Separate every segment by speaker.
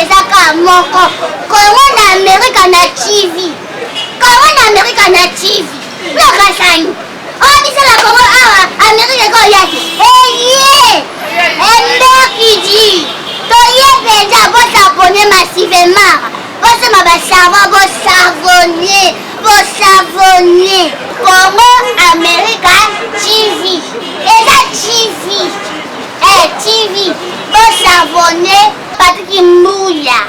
Speaker 1: ezaka moko Congo na Amerika na TV Congo na Amerika na TV nakasani bisala Congo awa Amerika ko yaki Mbekiji toye penza bosabone massivement bosema bosavone Congo Amerika TV eza TV TV bosavone Patrick Mbuya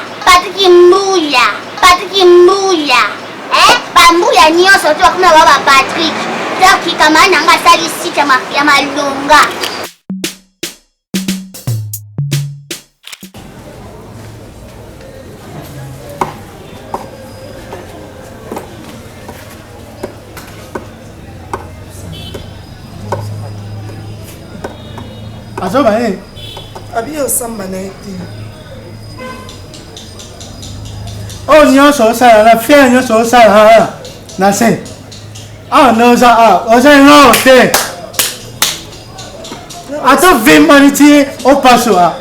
Speaker 1: bambuya nyonso to kuna baba Patrick donc kama nanga sali site ya malonga
Speaker 2: Azoba
Speaker 3: abi osamba na ete
Speaker 2: o nyonso sala na fia nyonso sala na se no za o za no te ato vimaniti o paso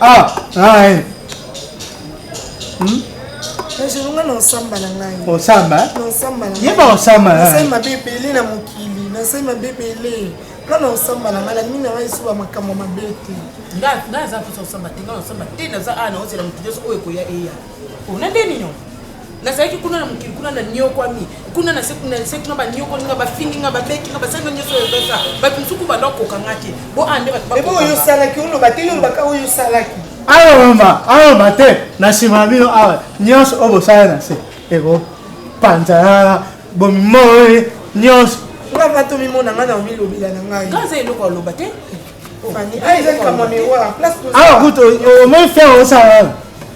Speaker 3: Najelunga na osamba na ngai.
Speaker 2: Osamba?
Speaker 3: Na osamba na ngai.
Speaker 2: Yeba osamba.
Speaker 3: Nasema bebele na mokili. Nasema bebele. Kana osamba na ngai. Mina wa isuwa makambo mabete.
Speaker 4: Nga za kusa osamba tinga osamba tena za ana osela mkijeso owe ko ya eya. Una ndeni nyo. Na saiki kuna na mukiri kuna na nyoko ami. Kuna na seku na ba nyoko nga ba fingi nga ba beki nga ba sanga nyoso yo besa. Ba kunsuku ba ndoko kangati. Bo ande ba ba.
Speaker 3: Ebo yo salaki uno bateli mbaka yo salaki.
Speaker 2: Ayo mate na simamino awa nyos obo sana se ego panzara bomoi nyos
Speaker 3: nga vato mimona nga na milobila na ngai
Speaker 4: kaza eloko loba te
Speaker 3: fani ai zan kama mewa place to
Speaker 2: awa kuto o mo fe o sana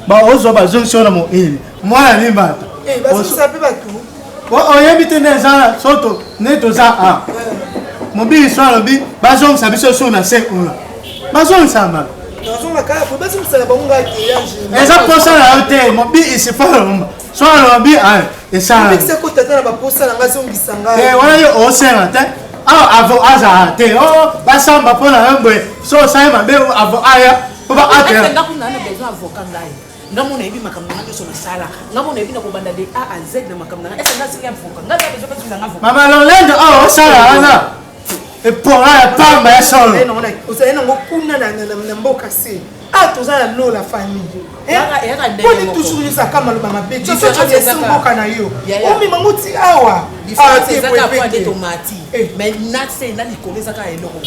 Speaker 2: ba ozo ba jonction na mo ili mwana ni ba
Speaker 3: baso sape batu
Speaker 2: o yebite ne sana soto ne to za mo bi swalo bi ba jong sabiso so na se una ba jong sama eza posa na yo te mobi isifalomba soana mobi wana yo osenga te awa avo azala te basamba mpona yo boye so osali mabe avo aya po baatela
Speaker 4: ngamona ebi makambo na nyonso nasala ngamona ebi na kobanda de A à Z na makambo na esa nasinga avoka ngaza bezo bezo ngavo
Speaker 2: mama lolendo osala wana epora ya pamba ya solo
Speaker 3: osali nango kuna na mboka se toza na lo la famille poni toujours yosaka maloba mabe mboka na yo omima ngoti awa
Speaker 4: ezaka po ande tomati mais nase na likolo ezaka eloko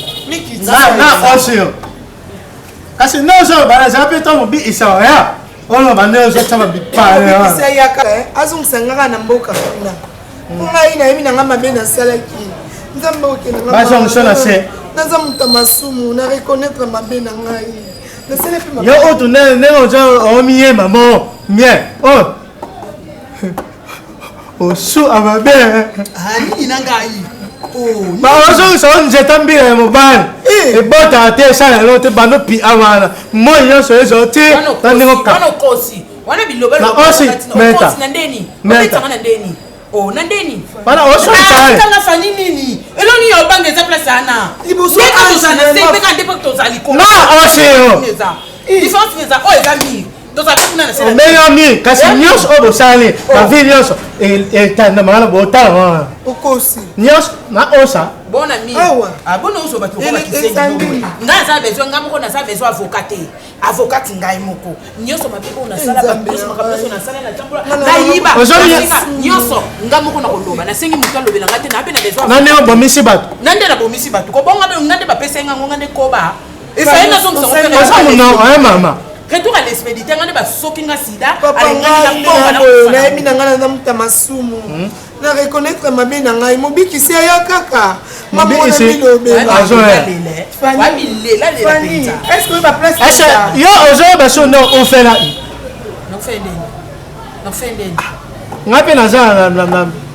Speaker 2: na osio kasi nozo banaza pe to mobi isawa ya ono bandezo tama bipale
Speaker 3: azongisangaka na mboka kuna ngai nayebi nanga mabe nasalaki nzambe okendanga
Speaker 2: bazongisona se
Speaker 3: naza moto masumu na reconnaître mabe na ngai
Speaker 2: yo otu ndenge ozo omiyemba mo mie osu amabe
Speaker 4: nini na ngai
Speaker 2: baozongisa onzeta mbila ya mobali ebotaka te esala elo te bando pi awana moi nyonso ezo ti na ndenge osi meta
Speaker 4: nandeni
Speaker 2: bana osonitale
Speaker 4: kanga fani nini eloni yo banga eza place ana neka tozana se beka ndepo tozali ko
Speaker 2: na osio
Speaker 4: différence eza o eza mi tozali kuna na sela
Speaker 2: meilleur mi kasi nyonso oyo bosali na vie nyonso etanda mangana botala wana
Speaker 3: okosi
Speaker 2: nyonso na osa
Speaker 4: bona mi bona oso bato ko bakisengi nga za besoin nga moko na za besoin avocat ngai moko nyonso mabeko na sala ba nyonso makambo na sala na tambula na yiba nyonso nga moko na koloba na sengi mutu alobela ngate na pe na besoin
Speaker 2: nande bomisi bato
Speaker 4: nande na bomisi bato ko bonga be ngande ba pesa nga ngande koba esa ina zongo
Speaker 2: sa mama
Speaker 4: retour à l'expéditeur ngande ba soki nga sida
Speaker 3: alengani na ponga na yebi na ngana na muta masumu na reconnaître mabe na ngai mobikisi aya kaka
Speaker 2: mobikisi
Speaker 3: est-ce que ba place
Speaker 2: yo ozo baso no ofela nga mpe naza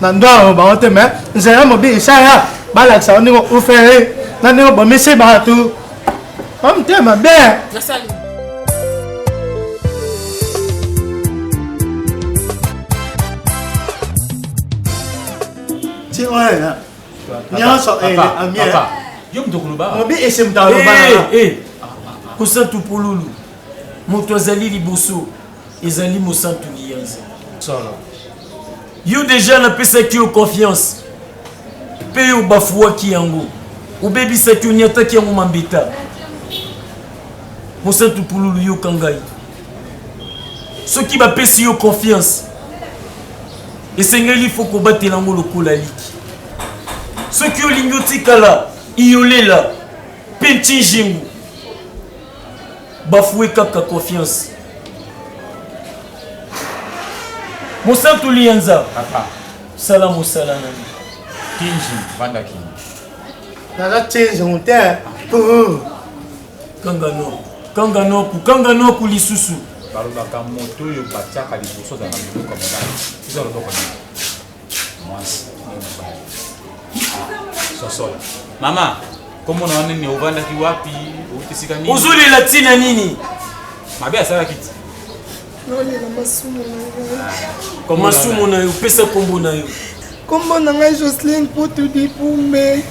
Speaker 2: na ndwao bango te me nzela mobikisa ya balakisa ndenge ofele na ndenge bomisi bato omte mabe ti oya nyonso amie
Speaker 5: yo mtokoloba
Speaker 2: mobi ese mtaloba
Speaker 5: kosa tupululu moto azali liboso ezali mosantu lianza solo yo déjà napesaki yo confiance mpe yo bafuwaki yango obebisaki oniataki yango mambeta mosantu pululu yoka ngai soki bapesi yo confiance esengeli fo kobatela yango lokola liki soki olingi otikala iyolela mpe ntinjengu bafuwe kaka confiance mosantu lianza
Speaker 6: papa
Speaker 5: sala mosala nani
Speaker 6: kinji vanda kinji
Speaker 2: naza tinjengu te
Speaker 5: kanganoku lisusu
Speaker 6: balobaka moto oyo batiaka liboso ozala na miloko mobali eza loboko mwasi sosola mama komona wana nini ovandaki wapi outisika nini
Speaker 5: ozolela ntina nini
Speaker 6: mabe asalaki ti
Speaker 5: masumu na yo pesa kombo na yo
Speaker 3: kombo na ngai Jocelyne Putu Dipumbe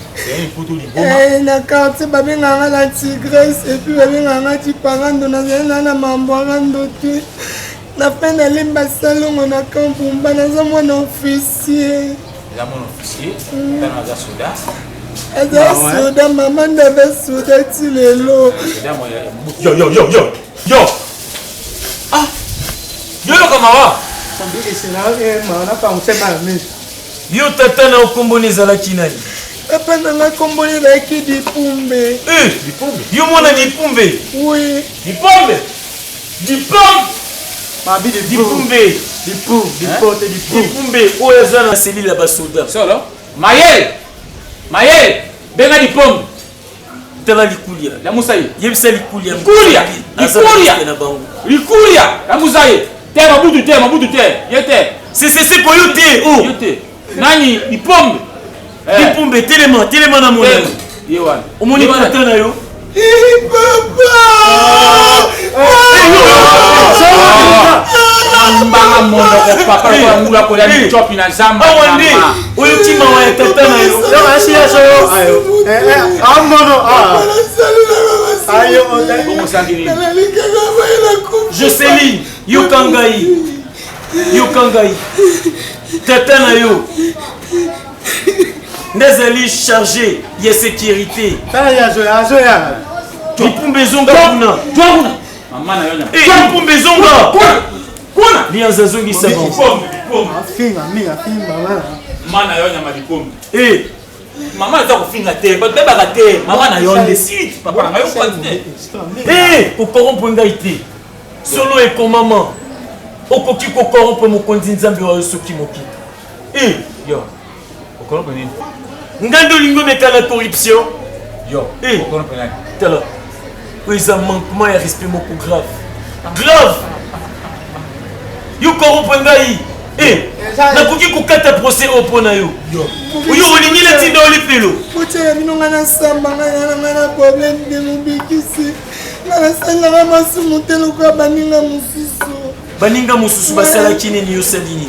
Speaker 6: putu liboma
Speaker 3: na quartier babenganga la Tigresse epuis babenganga Tiparando nazali na mambwarando te na mpe nalemba salongo na Kampumba naza mwana officier
Speaker 6: eza mwana officier tano aza soda
Speaker 3: aza soda mama ndave soda ti lelo
Speaker 6: yo yoyoka mawa
Speaker 5: yo tata na okomboni ezalaki nani
Speaker 3: papa nanga komboni ezalaki Dipumbe
Speaker 5: yo mwana Dipumbe
Speaker 3: oui
Speaker 5: Dipumbe oyo aza na selile ya basoda
Speaker 6: solo mayel benga Dipombe
Speaker 5: tala likulia
Speaker 6: la musaye
Speaker 5: yebisa likulia
Speaker 6: likulia la musaye te mabutu te yete
Speaker 5: c'est po yo te
Speaker 6: nani Dipombe
Speaker 5: Dipumbe telema na mona
Speaker 6: yewana
Speaker 5: omoni tata na yo
Speaker 6: mbanga mondo ko papa ko ngula ko ya ni chopi na zamba
Speaker 5: awande oyo tima wa tata na yo
Speaker 2: asiya so ayo amono ayo
Speaker 6: bongo sangiri
Speaker 5: Jocelyne yokangai tata na yo ndezali chargé ya sécurité
Speaker 2: azoya
Speaker 5: Dipumbe zonga kuna
Speaker 6: mama na yonya
Speaker 5: Dipumbe zonga
Speaker 6: kuna
Speaker 5: lianza zongi savon
Speaker 2: afinga
Speaker 6: mama na yonya Dipombe
Speaker 5: mama
Speaker 6: za kufinga te bebaka te mama na yonde si papa na yo kwa te
Speaker 5: okorompe ngai te solo ekomama okoki kokorompe mokonzi nzambe wa yo soki mokita
Speaker 6: yo okorompe nini
Speaker 5: ngai nde olingi omeka na corruption
Speaker 6: yo okorompe nani
Speaker 5: tala oyo eza manquement ya respect moko grave yo korompe ngai nakoki kokata procès oyo mpo na yo oyo olingi neti olipelo
Speaker 3: botyela binonga na nsamba ngai na problème de mobikisi nga nasalelaka masumu te lokola
Speaker 5: baninga mosusu basalaki nini yosali nini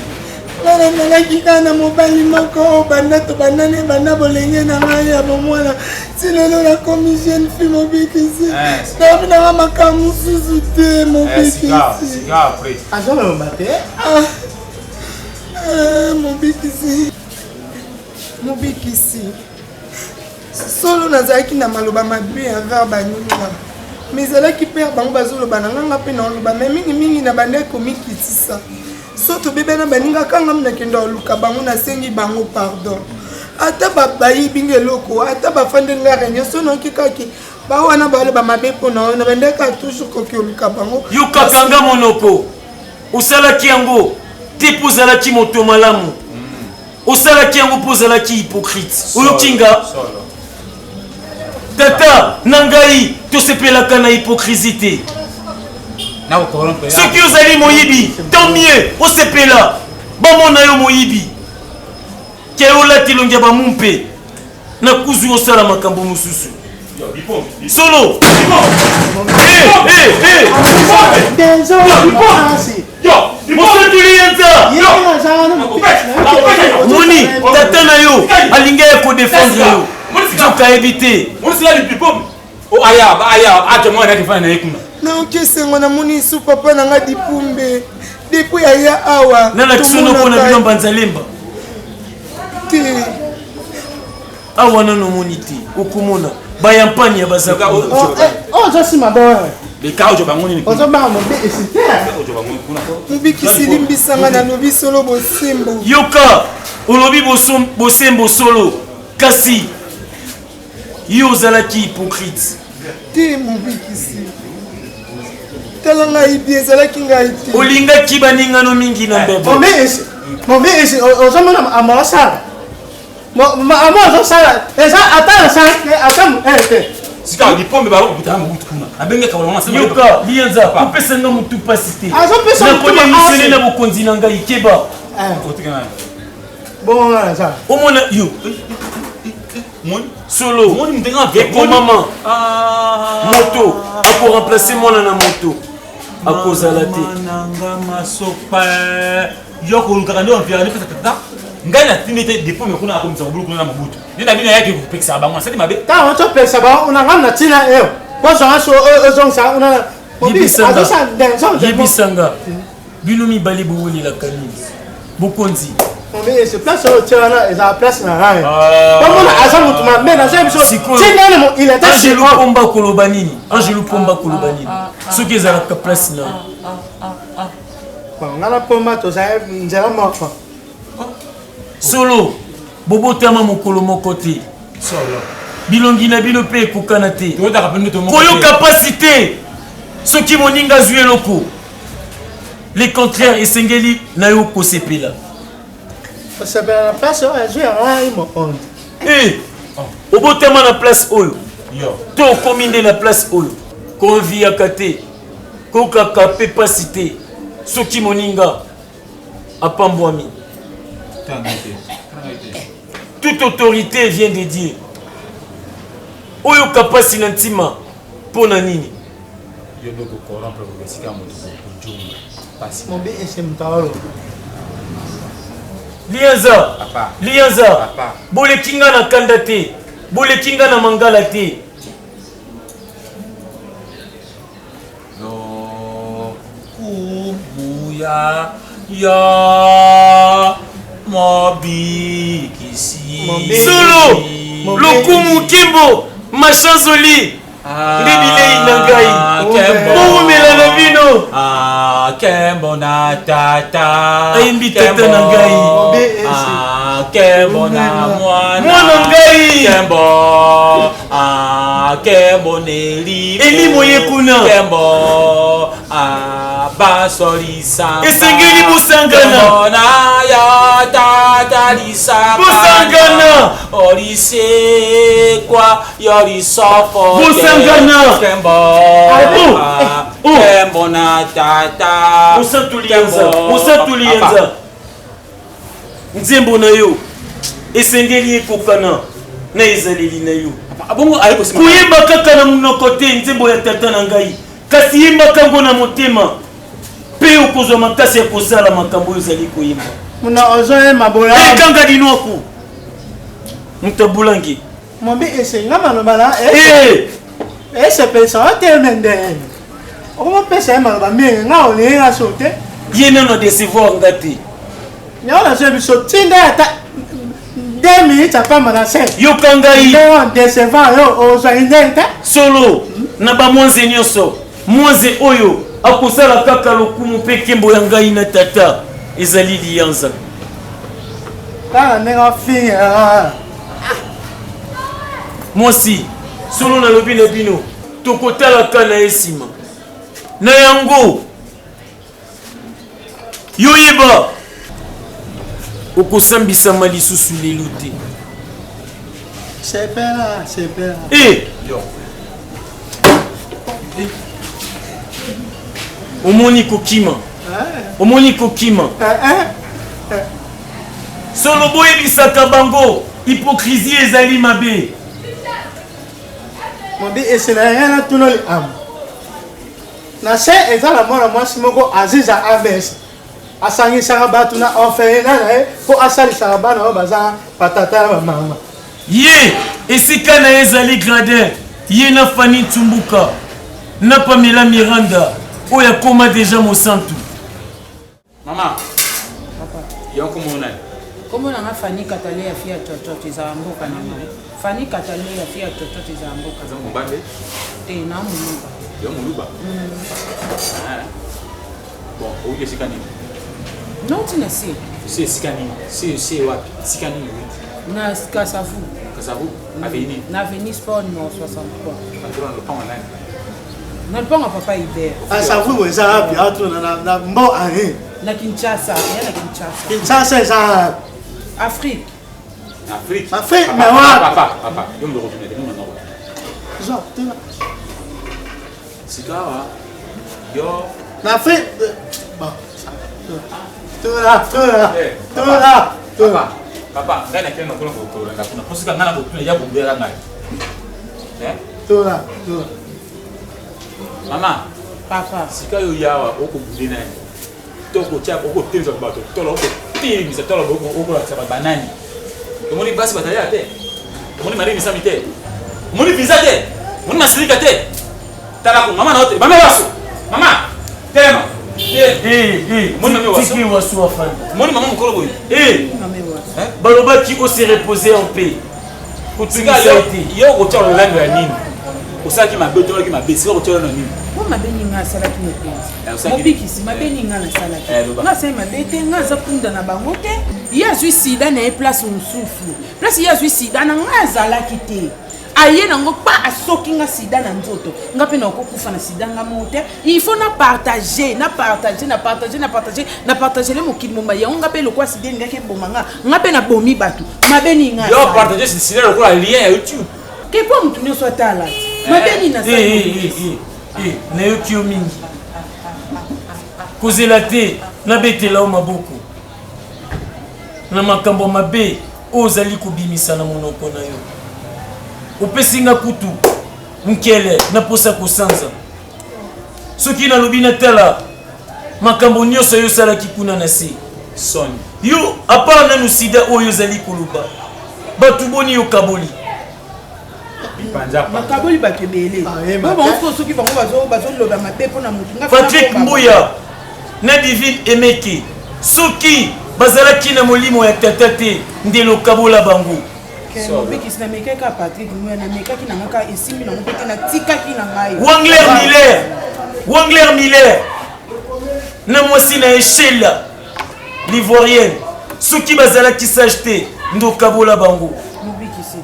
Speaker 3: nga namelaki kaka na mobali moko oyo banda tobandani banda bolenge na ngai ya bomwana ti lelo nakomi jeune fille mobikisi nabinanga makambo mosusu te mobikisi mobikisi solo nazalaki na maloba mabe ya ver baninga me ezalaki mpe bango bazoloba na nganga mpe naoloba me mingimingi na banda ekomikitisa so tobebe na baninga kangami nakende oluka bango nasengi bango pardon ata bayibinga eloko ata bafandeli nga réunion so noki kaki bawana baloba mabe mpo na oyo na bandeka toujours koki oluka bango
Speaker 5: yokakanga monoko osalaki yango te mpo ozalaki moto malamu osalaki yango mpo ozalaki hypocrite oyokinga tata na ngai tosepelaka na hypocrisie te soki ozali moyibi tant mieux osepela bamona yo moyibi ke olati elongi ya bamumpe na kuzu osala makambo mosusu solo mosantuliyenza moni tata na yo alingi ya kodefendre yo zoka yebi te
Speaker 3: naokesengo namoni isu papa nanga dipumbe depuis aya awa
Speaker 5: nalakisona mpona bino mbanzalemba
Speaker 3: te
Speaker 5: awa nanomoni te okomona bayampani ya bazaka
Speaker 2: ozosima boye
Speaker 3: mobikisi limbisanga nalobi solo bosembo
Speaker 5: yoka olobi bosembo solo kasi yo ozalaki hypocrite
Speaker 3: te mobikisi tala ngai bi ezalaki ngai te
Speaker 5: olingaki baningano mingi na mbebe
Speaker 2: mombi esi ozomona ama osala ama ozosala eza ata nasala te
Speaker 6: sika dipombe balokutana mobutu kuna abengeka balona
Speaker 5: yoka lienza opesanga motu pasi te nakoyemisele na bokonzi na ngai keba
Speaker 2: bonga nasala
Speaker 5: omona yo solo ekomama moto akoremplace mwana na moto akozala te
Speaker 6: nanga masopa yo kolukaka nde wampira nde tata ngai natindi ete depome kuna akomisa mobulu kuna na mobutu nde na bino ayaki kopekisa bango asali mabe
Speaker 2: ntango topekisa bango unanga na ntina eyo kozonga so ozongisa una
Speaker 5: yebisanga bino mibale bowelelaka nini bokonzi
Speaker 2: mais c'est place oyo wana ezala place na ngai komona aza motu mabe nazoya biso tinene il était
Speaker 5: angelu pomba koloba nini angelu pomba koloba nini soki ezalaka place na
Speaker 2: nga na pomba tozala nzela moko
Speaker 5: solo bobotama mokolo moko te bilongi na bino mpe ekokana te koyoka pasi te soki moninga azwi eloko le contraire esengeli na yo kosepela
Speaker 2: osepela na place oyo azwi yangai mokonzi
Speaker 5: obotama na place oyo to okomi nde na place oyo konviaka te kokaka mpe pasi te soki moninga apambwami. Toute autorité vient de Dieu. Oyo kapasi na ntima pona nini? Lianza, bolekinga na kanda te, bolekinga na mangala te.
Speaker 6: Ya mobikisi
Speaker 5: solo lokumu kimbo machazoli ndebilei na ngai boumela na bino
Speaker 6: kembo na tata
Speaker 5: ayimbi tata na ngai
Speaker 6: kembo na
Speaker 5: mwana ngai
Speaker 6: kembo nelimo
Speaker 5: elimo ye kuna
Speaker 6: kembo basolisa
Speaker 5: esengeli bosangana
Speaker 6: na ya tata lisa
Speaker 5: bosangana
Speaker 6: olise kwa yolisofo
Speaker 5: bosangana
Speaker 6: kembo na tata
Speaker 5: osatulienza nzembo na yo esengeli ekokana na ezaleli na yo koyemba kaka na monoko te nzembo ya tata na ngai kasi yembaka ngo na motema mpe okozwa makasi ya kosala makambo oyo ezali koyemba
Speaker 2: muna ozoyemba bola
Speaker 5: ekanga dinwaku moto abulangi
Speaker 2: mobi esenga maloba na esepelisa oteleme ndenge okomopesa ye maloba mingi nga olingi nga so te
Speaker 5: ye nano adecevoir nga te
Speaker 2: yango nazoya biso tinda ata 2 minutes apamba na 5
Speaker 5: yoka ngai
Speaker 2: decevant yo ozwaki ndenge te
Speaker 5: solo na bamwanze nyonso mwanze oyo akosala kaka lokumu mpe nkembo ya ngai na tata ezali lianza
Speaker 2: kaka ndenge ofinga
Speaker 5: mwasi solo nalobi na bino tokotalaka na ye nsima na yango yoyeba okosambisama lisusu lelo te
Speaker 2: sepela
Speaker 5: omoni kokima solo boyebisaka bango hypocrisie ezali mabe
Speaker 2: mobi esela yana tuna liambo na se eza na mwana mwasi moko aziza abes asangisaka bato na orphelinat na ye mpo asalisaka bana oyo baza batata na bamama
Speaker 5: ye esika na ye ezali gradin ye na fani tumbuka na Pamela Miranda oyo akoma déjà mosantu.
Speaker 6: Maman, yo komona.
Speaker 4: Comment on a Fanny Katalé à Fiat Toto Tizambo Kanama? Fanny Katalé à Fiat Toto Tizambo Kanama. T'es un Muluba.
Speaker 6: Yo Muluba. Bon, où est Sikani?
Speaker 4: Non, tu ne sais.
Speaker 6: C'est Sikani. C'est what? Sikani.
Speaker 4: Na Kasavu.
Speaker 6: Kasavu? Avenue.
Speaker 4: Na Avenue Sport Nord 63.
Speaker 6: Le pont en ligne.
Speaker 4: Non, le pont à Papa Hubert.
Speaker 2: Ah, ça vous, vous avez un bon année.
Speaker 4: Na Kinshasa. Il y a na Kinshasa.
Speaker 2: Kinshasa, c'est ça.
Speaker 4: Afrique.
Speaker 6: Afrique.
Speaker 2: Afrique, mais
Speaker 6: Papa. Yo me le retourner.
Speaker 2: Genre, tu là.
Speaker 6: Sikawa. Yo.
Speaker 2: L'Afrique. Bon, ça. Tout là.
Speaker 6: Papa, ngana kile nakula kwa ngakuna. Posika ngana kwa ya bombera ngai.
Speaker 2: Tout là.
Speaker 6: Maman,
Speaker 4: Papa.
Speaker 6: sika yo yawa oko budina. Toko cha oko tenza bato. Tolo oko timisa tolo oko la tsaba banani. Omoni basi bataya te. Omoni mari misami te. Omoni visa te. Omoni masirika te. Tala ko mama na hote. Mama wasu. Mama. Tema.
Speaker 5: Moni tiki wasu afani.
Speaker 6: Moni mama mukolo boy.
Speaker 5: Balobaki se reposer en paix.
Speaker 6: Kutika yo ko tolo lando ya nini? Osaki mabeto ki mabesi ko tolo na nini?
Speaker 4: Moi ma beni nga sala ki mopenzi. Mobikisi ma beni nga na sala ki. Nga sai ma bete nga za punda na bango te. Ya zui sida na place musufu. Place ya zui sida na nga zala ki te. Aye nango pa asoki nga sida na nzoto. Nga pe na okokufa na sida nga mote. Il faut na partager le mokili momba yango nga pe lokwa sida nga ke bomanga. Nga pe na bomi batu. Ma beni nga.
Speaker 6: Yo partager sida lokwa lien ya YouTube.
Speaker 4: Ke po mtu nyoso atala. Ma beni na sala.
Speaker 5: nayoki yo mingi kozela te nabetela yo maboko na makambo mabe oyo ozali kobimisa na monoko na yo opesi nga kutu nkele naposa kosanza soki nalobi natala makambo nyonso yo osalaki kuna na se
Speaker 6: Soni
Speaker 5: yo apart nanu sida oyo ozali koloba bato boni yo kaboli
Speaker 4: makaboli bato ebele bango soki bango bazoloba mabe mpona motu
Speaker 5: Patrick Mbuya na Divine Emeke soki bazalaki na molimo ya tata te nde lokabola bango
Speaker 4: mobikisi na mekaka Patrick Mbuya na mekaki na ngaka esimbi nango mpe te natikaki na ngai
Speaker 5: Wangler Miller na mwasi na Echela l'ivoirienne soki bazalaki sage te nde okabola bango
Speaker 4: mobikisi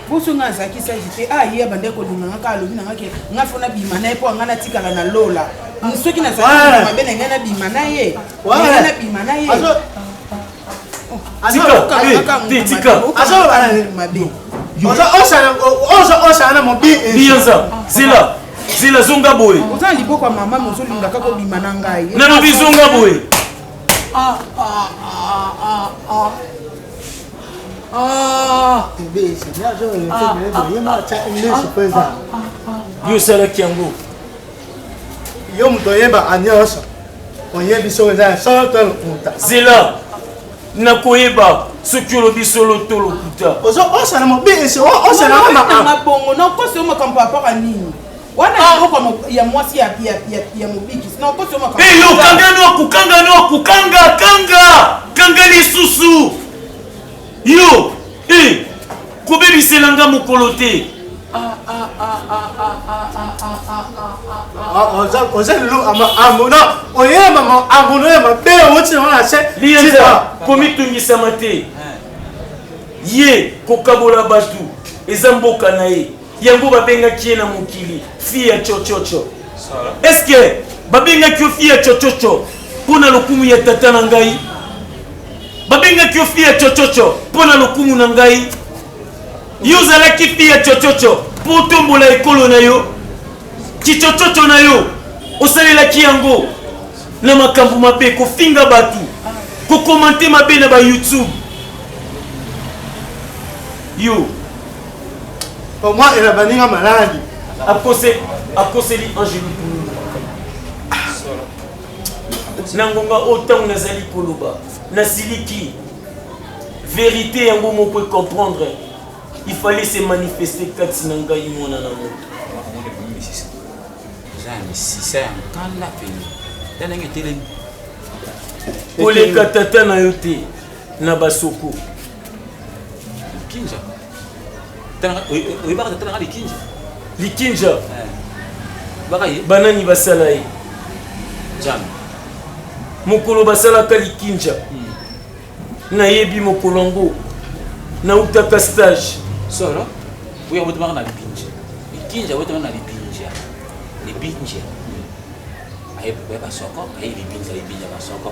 Speaker 4: boso nga azalaki sage te aye bande kolinga ngaka alobi na ngake nga fona bima na ye mpo anga natikala na lola soki nazalaki mabe na ngai na bima na ye nga na bima na ye
Speaker 5: zela zonga boye
Speaker 4: oza na liboko ya mama mozolingaka kobima na ngai
Speaker 5: nalobi zonga boye yo osalaki yango
Speaker 2: yo moto oyeba anyonso oyebi so eza solo to lokuta
Speaker 5: zela nakoyeba soki olobi solo to lokuta
Speaker 2: osala mobisi osalanga
Speaker 4: bongo nakosi yo makambo apaka nini wana liboko ya mwasi ya mobikisi nakosi yo makambo
Speaker 5: yo kanga lisusu yo kobebiselanga mokolo te
Speaker 2: oza lelo amona oyeba amona ya mabe oti na se
Speaker 5: lieza komitungisama te ye kokabola bato eza mboka na ye yango babengaki ye na mokili fille ya chochocho eske babengaki yo fille ya chochocho mpona lokumu ya tata na ngai babengaki yo fille ya chochocho mpona lokumu na ngai yo ozalaki fille ya chochocho mpo otombola ekolo na yo kichochocho na yo osalelaki yango na makambo mabe kofinga bato kokomante mabe na bayoutube yo
Speaker 2: omwa ela baninga maladi
Speaker 5: akoseli angelique na ngonga oyo ntango nazali koloba nasiliki vérité yango moko comprendre il fallait se manifester kati na ngai mwana na moto
Speaker 6: ozani sisa ya nkanda pene tala ndenge etelemi
Speaker 5: koleka tata na yo te na basoko
Speaker 6: likinja oyebaka tata nanga likinja
Speaker 5: likinja
Speaker 6: baka ye
Speaker 5: banani basala ye
Speaker 6: jami
Speaker 5: mokolo basalaka likinja nayebi mokolo yango nautaka stage
Speaker 6: solo oya botomaka na likinja likinja botomaka na libinja aye basoko aye libinja basoko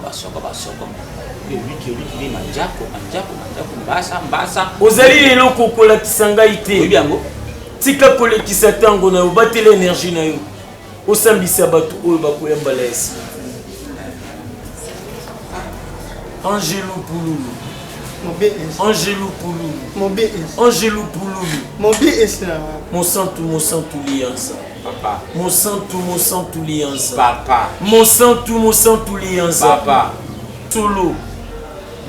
Speaker 6: wiki manjako mbasa
Speaker 5: ozali lelo kokolakisa ngai te
Speaker 6: oyebi yango
Speaker 5: tika kolekisa ntango na yo batela energie na yo osambisa bato oyo bakoyambala esi Angelo Pululu Angelo Pululu Angelo Pululu Mon santo liança
Speaker 6: papa
Speaker 5: Mon santo liança
Speaker 6: papa
Speaker 5: Mon santo liança
Speaker 6: papa
Speaker 5: Tolo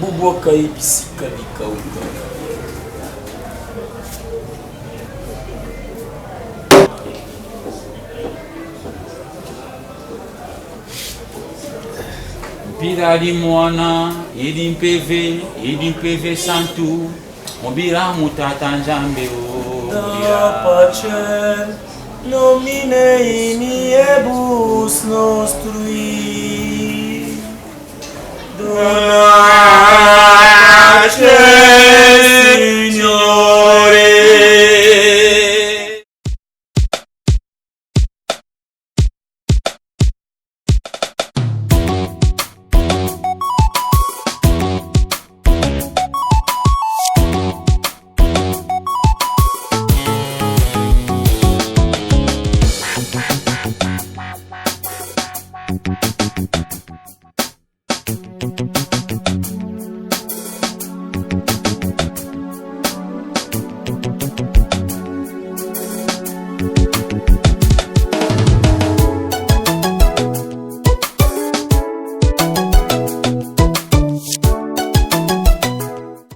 Speaker 5: Bubwaka ebisika bikauka
Speaker 6: Pirali mwana idi mpv santu mobira mutata nzambe
Speaker 5: Pace nomine iniebus nostrui Dona